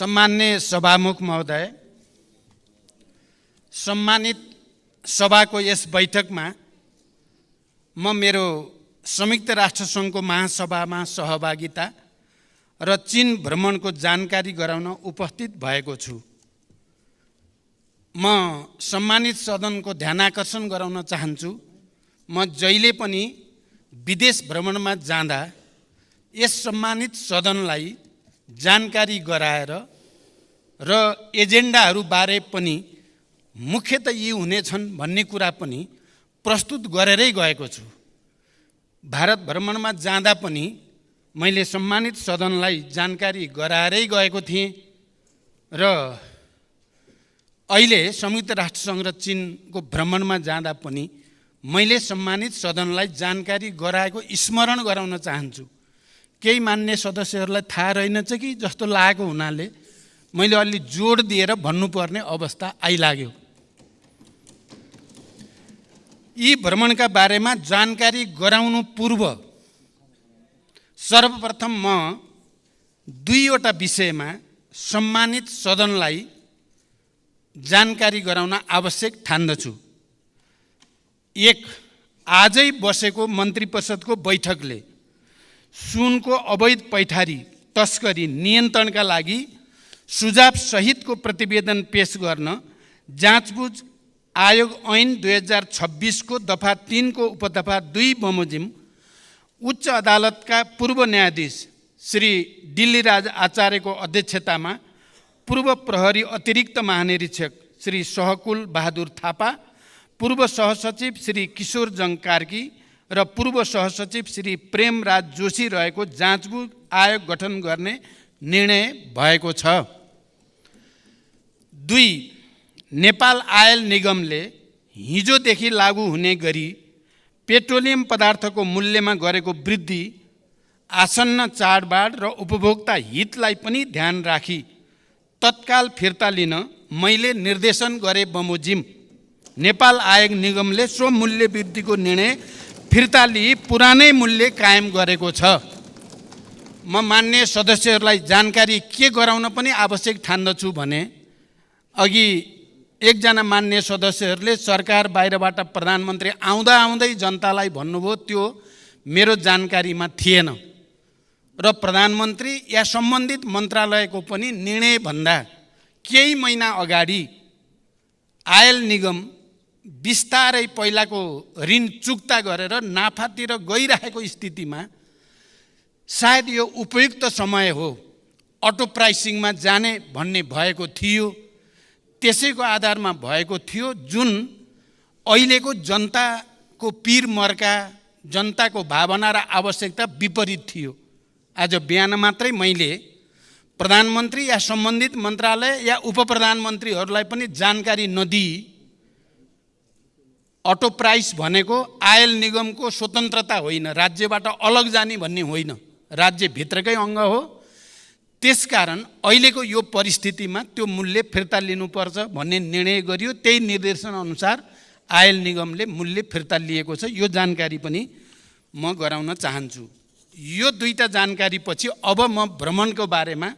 सम्मान्य सभामुख महोदय, सम्मानित सभाको यस बैठकमा म मेरो संयुक्त राष्ट्र सङ्घको महासभामा सहभागिता र चीन भ्रमणको जानकारी गराउन उपस्थित भएको छु। म सम्मानित सदनको ध्यानाकर्षण गराउन चाहन्छु, म जहिले पनि विदेश भ्रमणमा जाँदा यस सम्मानित सदनलाई जानकारी गराएर र एजेन्डाहरू बारे पनि मुख्यतः यी हुनेछन् भन्ने कुरा पनि प्रस्तुत गरेरै गएको छु। भारत भ्रमणमा जाँदा पनि मैले सम्मानित सदनलाई जानकारी गराएरै गएको थिएँ र अहिले संयुक्त राष्ट्रसङ्घ र चीनको भ्रमणमा जाँदा पनि मैले सम्मानित सदनलाई जानकारी गराएको स्मरण गराउन चाहन्छु। केही मान्य सदस्यहरूलाई थाहा रहेनछ कि जस्तो लागेको हुनाले मैले अलि जोड दिएर भन्नुपर्ने अवस्था आइलाग्यो। यी भ्रमणका बारेमा जानकारी गराउनु पूर्व सर्वप्रथम म दुईवटा विषयमा सम्मानित सदनलाई जानकारी गराउन आवश्यक ठान्दछु। एक, आजै बसेको मन्त्री परिषदको बैठकले सुनको अवैध पैठारी तस्करी नियन्त्रणका लागि सुझाव सहितको प्रतिवेदन पेश गर्न जाँचबुझ आयोग ऐन 2026 को दफा 3 को उपदफा 2 बमोजिम उच्च अदालतका पूर्व न्यायाधीश श्री दिल्लीराज आचार्यको अध्यक्षतामा पूर्व प्रहरी अतिरिक्त महानिरीक्षक श्री सहकुल बहादुर थापा, पूर्व सहसचिव श्री किशोरजङ कार्की र पूर्व सहसचिव श्री प्रेमराज जोशी रहेको जाँचबुझ आयोग गठन गर्ने निर्णय भएको छ। 2, नेपाल आयल निगमले हिजोदेखि लागू हुने गरी पेट्रोलियम पदार्थको मूल्यमा गरेको वृद्धि आसन्न चाडबाड र उपभोक्ता हितलाई पनि ध्यान राखी तत्काल फिर्ता लिन मैले निर्देशन गरे बमोजिम नेपाल आयल निगमले सो मूल्य वृद्धिको निर्णय फिर्ता लिई पुरानै मूल्य कायम गरेको छ। म मान्य सदस्यहरूलाई जानकारी के गराउन पनि आवश्यक ठान्दछु भने अघि एकजना मान्य सदस्यहरूले सरकार बाहिरबाट प्रधानमन्त्री आउँदा आउँदै जनतालाई भन्नुभयो, त्यो मेरो जानकारीमा थिएन र प्रधानमन्त्री या सम्बन्धित मन्त्रालयको पनि निर्णयभन्दा केही महिना अगाडि आयल निगम बिस्तारै पहिलाको ऋण चुक्ता गरेर नाफातिर गइरहेको स्थितिमा सायद यो उपयुक्त समय हो अटो प्राइसिङमा जाने भन्ने भएको थियो। त्यसैको आधारमा भएको थियो, जुन अहिलेको जनताको पीर मर्का, जनताको भावना र आवश्यकता विपरीत थियो। आज बिहान मात्रै मैले प्रधानमन्त्री या सम्बन्धित मन्त्रालय या उपप्रधानमन्त्रीहरूलाई पनि जानकारी नदिई अटो प्राइस भनेको आयल निगमको स्वतन्त्रता होइन, राज्यबाट अलग जाने भन्ने होइन, राज्यभित्रकै अङ्ग हो। त्यसकारण अहिलेको यो परिस्थितिमा त्यो मूल्य फिर्ता लिनुपर्छ भन्ने निर्णय गरियो। त्यही निर्देशन अनुसार आयल निगमले मूल्य फिर्ता लिएको छ। यो जानकारी पनि म गराउन चाहन्छु। यो दुईटा जानकारी पछि अब म भ्रमणको बारेमा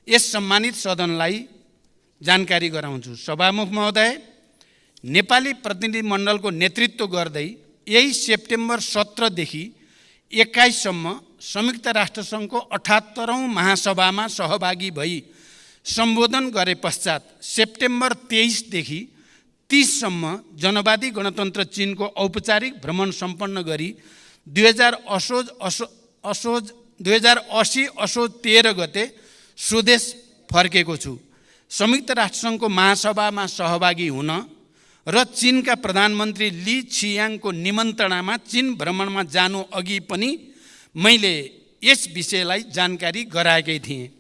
यस सम्मानित सदनलाई जानकारी गराउँछु। सभामुख महोदय, नेपाली प्रतिनिधिमण्डलको नेतृत्व गर्दै यही सेप्टेम्बर 17 देखि 21 सम्म संयुक्त राष्ट्रसङ्घको 78औं महासभामा सहभागी भई सम्बोधन गरे पश्चात सेप्टेम्बर 23 देखि 30 सम्म जनवादी गणतन्त्र चीनको औपचारिक भ्रमण सम्पन्न गरी 2080 असोज 13 गते स्वदेश फर्केको छु। संयुक्त राष्ट्रसङ्घको महासभामा सहभागी हुन र चीनका प्रधानमन्त्री ली छियाङको निमन्त्रणामा चीन भ्रमणमा जानु अघि पनि मैले यस विषयलाई जानकारी गराएकै थिएँ।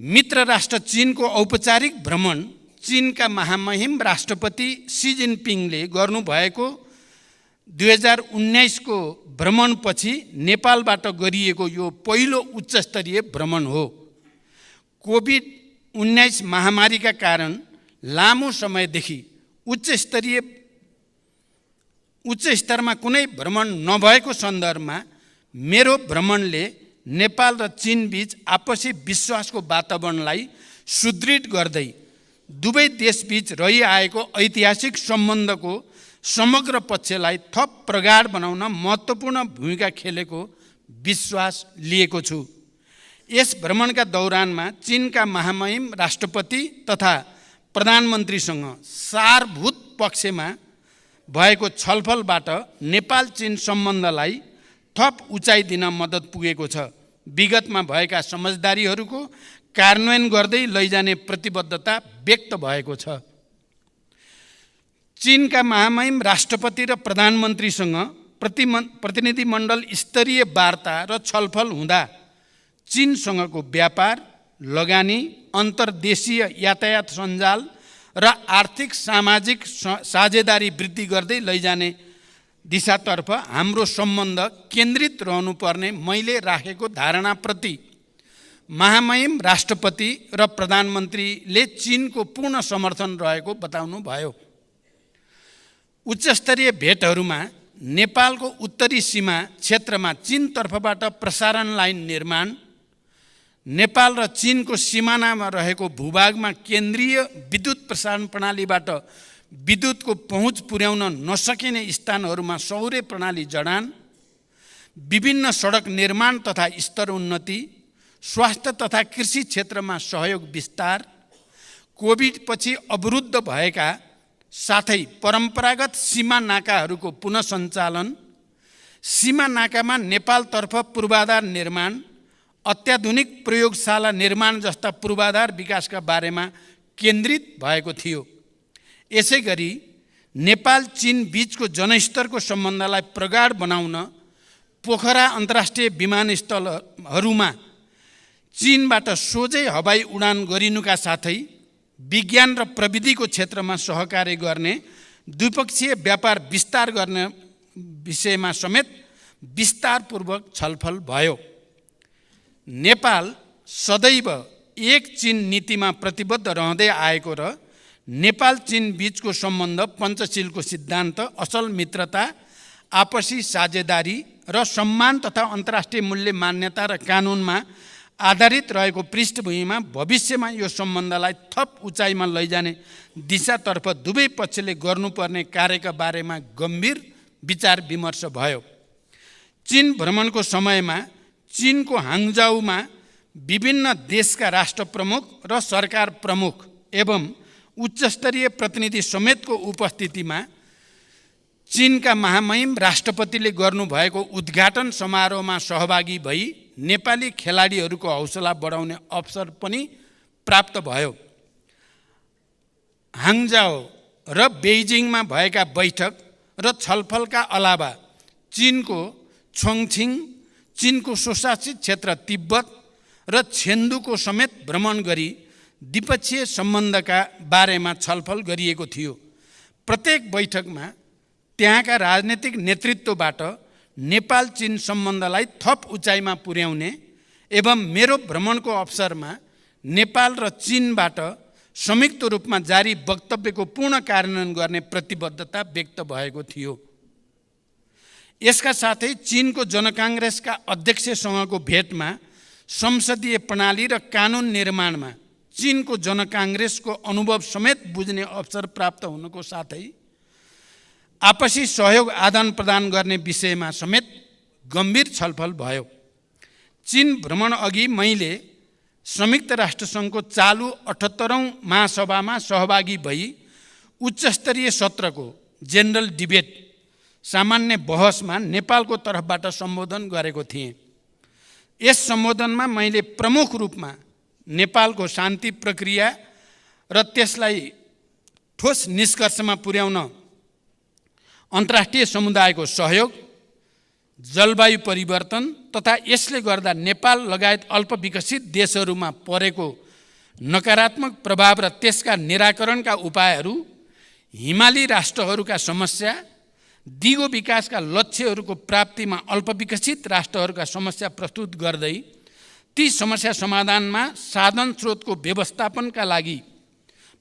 मित्र राष्ट्र चीनको औपचारिक भ्रमण चीनका महामहिम राष्ट्रपति सी जिनपिङले गर्नुभएको 2019 को भ्रमणपछि नेपालबाट गरिएको यो पहिलो उच्चस्तरीय भ्रमण हो। कोभिड-19 महामारीका कारण लामो समयदेखि उच्च स्तरमा कुनै भ्रमण नभएको सन्दर्भमा मेरो भ्रमणले नेपाल र चीन बीच आपसी विश्वासको वातावरणलाई सुदृढ गर्दै दुवै देशबीच रहिआएको ऐतिहासिक सम्बन्धको समग्र पक्षलाई थप प्रगाढ बनाउन महत्त्वपूर्ण भूमिका खेलेको विश्वास लिएको छु। यस भ्रमणका दौरानमा चीनका महामहिम राष्ट्रपति तथा प्रधानमन्त्रीसँग सारभूत पक्षमा भएको छलफलबाट नेपाल चीन सम्बन्धलाई थप उचाइ दिन मद्दत पुगेको छ। विगतमा भएका समझदारीहरूको कार्यान्वयन गर्दै लैजाने प्रतिबद्धता व्यक्त भएको छ। चीनका महामहिम राष्ट्रपति र प्रधानमन्त्रीसँग प्रतिनिधिमण्डल स्तरीय वार्ता र छलफल हुँदा चीनसँगको व्यापार, लगानी, अन्तर्देशीय यातायात सञ्जाल र आर्थिक सामाजिक साझेदारी वृद्धि गर्दै लैजाने दिशातर्फ हाम्रो सम्बन्ध केन्द्रित रहनुपर्ने मैले राखेको धारणाप्रति महामहिम राष्ट्रपति र प्रधानमन्त्रीले चीनको पूर्ण समर्थन रहेको बताउनुभयो। उच्चस्तरीय भेटहरूमा नेपालको उत्तरी सीमा क्षेत्रमा चीनतर्फबाट प्रसारण लाइन निर्माण, नेपाल र चीनको सिमानामा रहेको भूभागमा केन्द्रीय विद्युत प्रसारण प्रणालीबाट विद्युतको पहुँच पुर्याउन नसकिने स्थानहरूमा सौर्य प्रणाली जडान, विभिन्न सडक निर्माण तथा स्तरोन्नति, स्वास्थ्य तथा कृषि क्षेत्रमा सहयोग विस्तार, कोभिडपछि अवरुद्ध भएका साथै परम्परागत सीमा नाकाहरूको पुनः सञ्चालन, सीमा नाकामा नेपालतर्फ पूर्वाधार निर्माण, अत्याधुनिक प्रयोगशाला निर्माण जस्ता पूर्वाधार विकासका बारेमा केन्द्रित भएको थियो। यसै गरी नेपाल चीन बीचको जनस्तरको सम्बन्धलाई प्रगाढ बनाउन पोखरा अन्तर्राष्ट्रिय विमानस्थलहरूमा चीनबाट सोझै हवाई उडान गरिनुका साथै विज्ञान र प्रविधिको क्षेत्रमा सहकार्य गर्ने, द्विपक्षीय व्यापार विस्तार गर्ने विषयमा समेत विस्तारपूर्वक छलफल भयो। नेपाल सदैव एक चीन नीतिमा प्रतिबद्ध रहँदै आएको र नेपाल चीन बीचको सम्बन्ध पञ्चशीलको सिद्धान्त, असल मित्रता, आपसी साझेदारी र सम्मान तथा अन्तर्राष्ट्रिय मूल्य मान्यता र कानुनमा आधारित रहेको पृष्ठभूमिमा भविष्यमा यो सम्बन्धलाई थप उचाइमा लैजाने दिशातर्फ दुवै पक्षले गर्नुपर्ने कार्यका बारेमा गम्भीर विचार विमर्श भयो। चीन भ्रमणको समयमा चीनको हाङजाउमा विभिन्न देशका राष्ट्र प्रमुख र सरकार प्रमुख एवं उच्चस्तरीय प्रतिनिधि समेतको उपस्थितिमा चीनका महामहिम राष्ट्रपतिले गर्नुभएको उद्घाटन समारोहमा सहभागी भई नेपाली खेलाडीहरूको हौसला बढाउने अवसर पनि प्राप्त भयो। हाङजाओ र बेइजिङमा भएका बैठक र छलफलका अलावा चीनको छोङछिङ, चीनको स्वशासित क्षेत्र तिब्बत र छेन्दुको समेत भ्रमण गरी द्विपक्षीय सम्बन्धका बारेमा छलफल गरिएको थियो। प्रत्येक बैठकमा त्यहाँका राजनीतिक नेतृत्वबाट नेपाल चीन सम्बन्धलाई थप उचाइमा पुर्याउने एवं मेरो भ्रमणको अवसरमा नेपाल र चीनबाट संयुक्त रूपमा जारी वक्तव्यको पूर्ण कार्यान्वयन गर्ने प्रतिबद्धता व्यक्त भएको थियो। यसका साथै चीनको जनकाङ्ग्रेसका अध्यक्षसँगको भेटमा संसदीय प्रणाली र कानुन निर्माणमा चीनको जनकाङ्ग्रेसको अनुभव समेत बुझ्ने अवसर प्राप्त हुनुको साथै आपसी सहयोग आदान प्रदान गर्ने विषयमा समेत गम्भीर छलफल भयो। चीन भ्रमण अघि मैले संयुक्त राष्ट्रसङ्घको चालु 78औं महासभामा सहभागी भई उच्चस्तरीय सत्रको जेनरल डिबेट सामान्य बहसमा नेपालको तर्फबाट सम्बोधन गरेको थिएँ। यस सम्बोधनमा मैले प्रमुख रूपमा नेपालको शान्ति प्रक्रिया र त्यसलाई ठोस निष्कर्षमा पुर्याउन अन्तर्राष्ट्रिय समुदायको सहयोग, जलवायु परिवर्तन तथा यसले गर्दा नेपाल लगायत अल्पविकसित देशहरूमा परेको नकारात्मक प्रभाव र त्यसका निराकरणका उपायहरू, हिमाली राष्ट्रहरूका समस्या, दिगो विकासका लक्ष्यहरूको प्राप्तिमा अल्पविकसित राष्ट्रहरूका समस्या प्रस्तुत गर्दै ती समस्या समाधानमा साधन स्रोतको व्यवस्थापनका लागि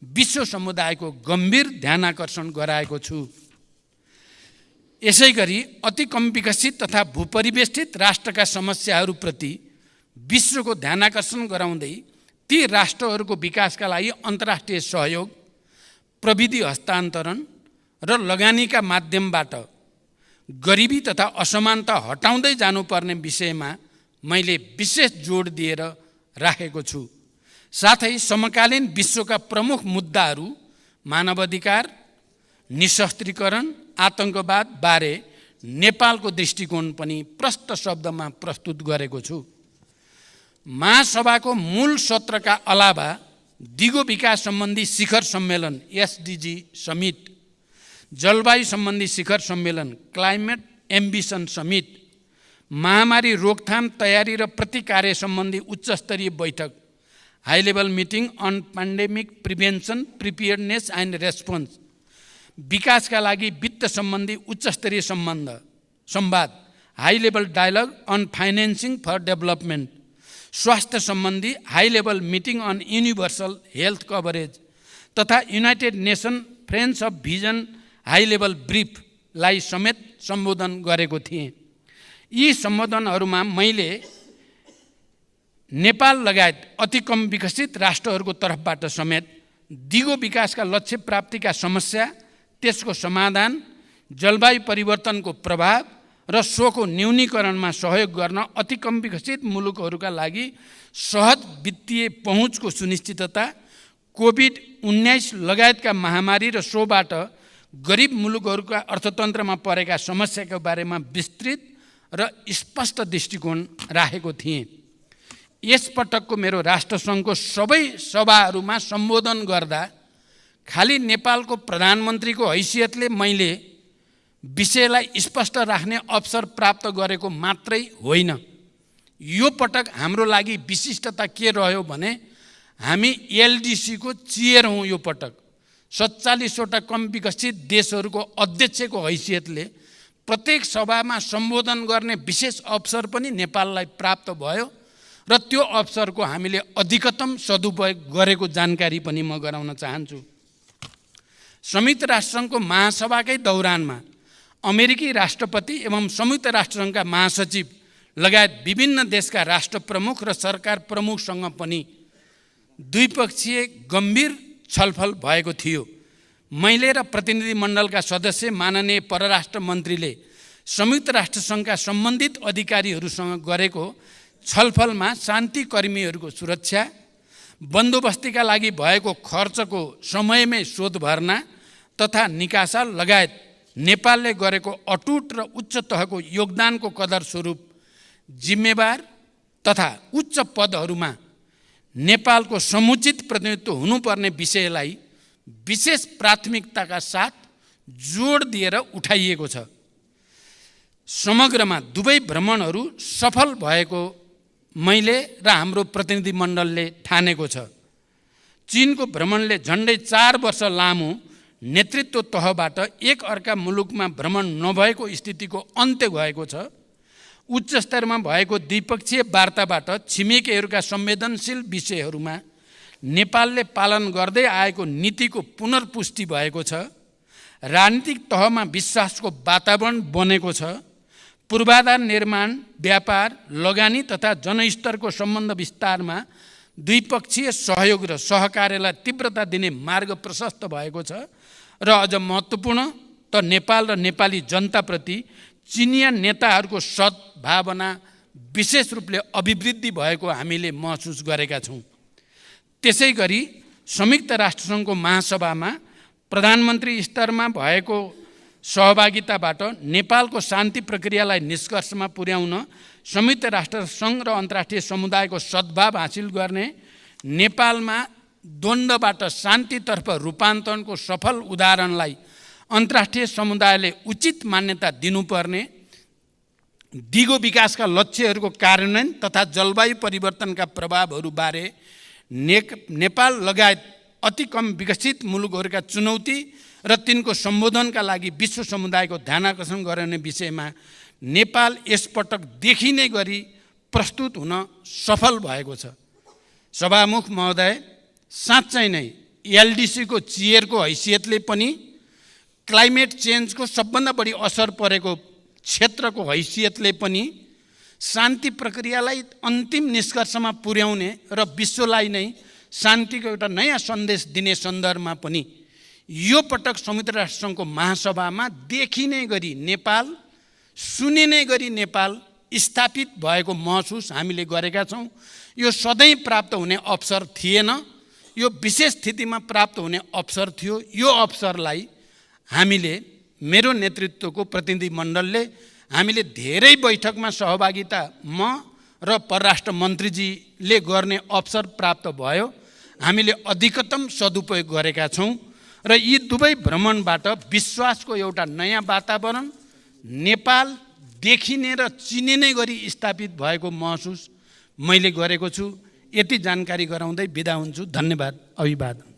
विश्व समुदायको गम्भीर ध्यानाकर्षण गराएको छु। यसै गरी अति कम विकसित तथा भूपरिवेष्टित राष्ट्रका समस्याहरूप्रति विश्वको ध्यानाकर्षण गराउँदै ती राष्ट्रहरूको विकासका लागि अन्तर्राष्ट्रिय सहयोग, प्रविधि हस्तान्तरण र लगानीका माध्यमबाट गरिबी तथा असमानता हटाउँदै जानुपर्ने विषयमा मैले विशेष जोड दिएर राखेको छु। साथै समकालीन विश्वका प्रमुख मुद्दाहरू मानवाधिकार, निशस्त्रीकरण, आतंकवाद बारे नेपालको दृष्टिकोण पनि प्रष्ट शब्दमा प्रस्तुत गरेको छु। महासभाको मूल सत्रका अलावा दिगो विकास सम्बन्धी शिखर सम्मेलन एसडिजी समिट, जलवायु सम्बन्धी शिखर सम्मेलन क्लाइमेट एम्बिसन समिट, महामारी रोकथाम तयारी र प्रतिकार्य सम्बन्धी उच्चस्तरीय बैठक high level meeting on pandemic prevention preparedness and response, विकासका लागि वित्त सम्बन्धी उच्चस्तरीय संवाद high level dialogue on financing for development, स्वास्थ्य सम्बन्धी high level meeting on universal health coverage तथा United Nation Friends of Vision high level briefly समेत सम्बोधन गरेको थिएँ। यी सम्बोधनहरूमा मैले नेपाल लगायत अति कम विकसित राष्ट्रहरूको तर्फबाट समेत दिगो विकासका लक्ष्य प्राप्तिका समस्या, त्यसको समाधान, जलवायु परिवर्तनको प्रभाव र सोको न्यूनीकरणमा सहयोग गर्न अति कम विकसित मुलुकहरूका लागि सहज वित्तीय पहुँचको सुनिश्चितता, कोभिड-19 लगायतका महामारी र सोबाट गरिब मुलुकहरूका अर्थतन्त्रमा परेका समस्याका बारेमा विस्तृत र स्पष्ट दृष्टिकोण राखेको थिएँ। यसपटकको मेरो राष्ट्रसङ्घको सबै सभाहरूमा सम्बोधन गर्दा खाली नेपालको प्रधानमन्त्रीको हैसियतले मैले विषयलाई स्पष्ट राख्ने अवसर प्राप्त गरेको मात्रै होइन। यो पटक हाम्रो लागि विशिष्टता के रह्यो भने हामी एलडिसीको चेयर हौँ। यो पटक 47वटा कम विकसित देशहरूको अध्यक्षको हैसियतले प्रत्येक सभामा सम्बोधन गर्ने विशेष अवसर पनि नेपाललाई प्राप्त भयो र त्यो अवसरको हामीले अधिकतम सदुपयोग गरेको जानकारी पनि म गराउन चाहन्छु। संयुक्त राष्ट्रसङ्घको महासभाकै दौरानमा अमेरिकी राष्ट्रपति एवं संयुक्त राष्ट्रसङ्घका महासचिव लगायत विभिन्न देशका राष्ट्र प्रमुख र सरकार प्रमुखसँग पनि द्विपक्षीय गम्भीर छलफल भएको थियो। मैले र प्रतिनिधिमण्डलका सदस्य माननीय परराष्ट्र मन्त्रीले संयुक्त राष्ट्रसङ्घका सम्बन्धित अधिकारीहरूसँग गरेको छलफलमा शान्तिकर्मीहरूको सुरक्षा, बन्दोबस्तीका लागि भएको खर्चको समयमै शोध भर्ना तथा निकासा लगायत नेपालले गरेको अटुट र उच्च तहको योगदानको कदर स्वरूप जिम्मेवार तथा उच्च पदहरूमा नेपालको समुचित प्रतिनिधित्व हुनुपर्ने विषयलाई विशेष प्राथमिकताका साथ जोड दिएर उठाइएको छ। समग्रमा दुवै भ्रमणहरू सफल भएको मैले र हाम्रो प्रतिनिधिमण्डलले ठानेको छ। चीनको भ्रमणले झन्डै 4 वर्ष लामो नेतृत्व तहबाट एक अर्का मुलुकमा भ्रमण नभएको स्थितिको अन्त्य भएको छ। उच्च स्तरमा भएको द्विपक्षीय वार्ताबाट छिमेकीहरूका संवेदनशील विषयहरूमा नेपालले पालन गर्दै आएको नीतिको पुनर्पुष्टि भएको छ। राजनीतिक तहमा विश्वासको वातावरण बनेको छ। पूर्वाधार निर्माण, व्यापार, लगानी तथा जनस्तरको सम्बन्ध विस्तारमा द्विपक्षीय सहयोग र सहकार्यलाई तीव्रता दिने मार्ग प्रशस्त भएको छ र अझ महत्त्वपूर्ण त नेपाल र नेपाली जनताप्रति चिनिया नेताहरूको सद्भावना विशेष रूपले अभिवृद्धि भएको हामीले महसुस गरेका छौँ। त्यसै गरी संयुक्त राष्ट्रसङ्घको महासभामा प्रधानमन्त्री स्तरमा भएको सहभागिताबाट नेपालको शान्ति प्रक्रियालाई निष्कर्षमा पुर्याउन संयुक्त राष्ट्रसङ्घ र अन्तर्राष्ट्रिय समुदायको सद्भाव हासिल गर्ने, नेपालमा द्वन्द्वबाट शान्तितर्फ रूपान्तरणको सफल उदाहरणलाई अन्तर्राष्ट्रिय समुदायले उचित मान्यता दिनुपर्ने, दिगो विकासका लक्ष्यहरूको कार्यान्वयन तथा जलवायु परिवर्तनका प्रभावहरूबारे नेपाल लगायत अति कम विकसित मुलुकहरूका चुनौती र तिनको सम्बोधनका लागि विश्व समुदायको ध्यानाकर्षण गराउने विषयमा नेपाल यसपटक देखिने गरी प्रस्तुत हुन सफल भएको छ। सभामुख महोदय, साँच्चै नै एलडिसीको चेयरको हैसियतले पनि, क्लाइमेट चेन्जको सबभन्दा बढी असर परेको क्षेत्रको हैसियतले पनि, शान्ति प्रक्रियालाई अन्तिम निष्कर्षमा पुर्याउने र विश्वलाई नै शान्तिको एउटा नयाँ सन्देश दिने सन्दर्भमा पनि यो पटक संयुक्त राष्ट्रसङ्घको महासभामा देखिने गरी नेपाल, सुनिने गरी नेपाल स्थापित भएको महसुस हामीले गरेका छौँ। यो सधैँ प्राप्त हुने अवसर थिएन, यो विशेष स्थितिमा प्राप्त हुने अवसर थियो। यो अवसरलाई हामीले, मेरो नेतृत्वको प्रतिनिधिमण्डलले हामीले धेरै बैठकमा सहभागिता म र परराष्ट्र मन्त्रीजीले गर्ने अवसर प्राप्त भयो। हामीले अधिकतम सदुपयोग गरेका छौँ र यी दुवै भ्रमणबाट विश्वासको एउटा नयाँ वातावरण, नेपाल देखिने र चिनिने गरी स्थापित भएको महसुस मैले गरेको छु। यति जानकारी गराउँदै बिदा हुन्छु। धन्यवाद। अभिवादन।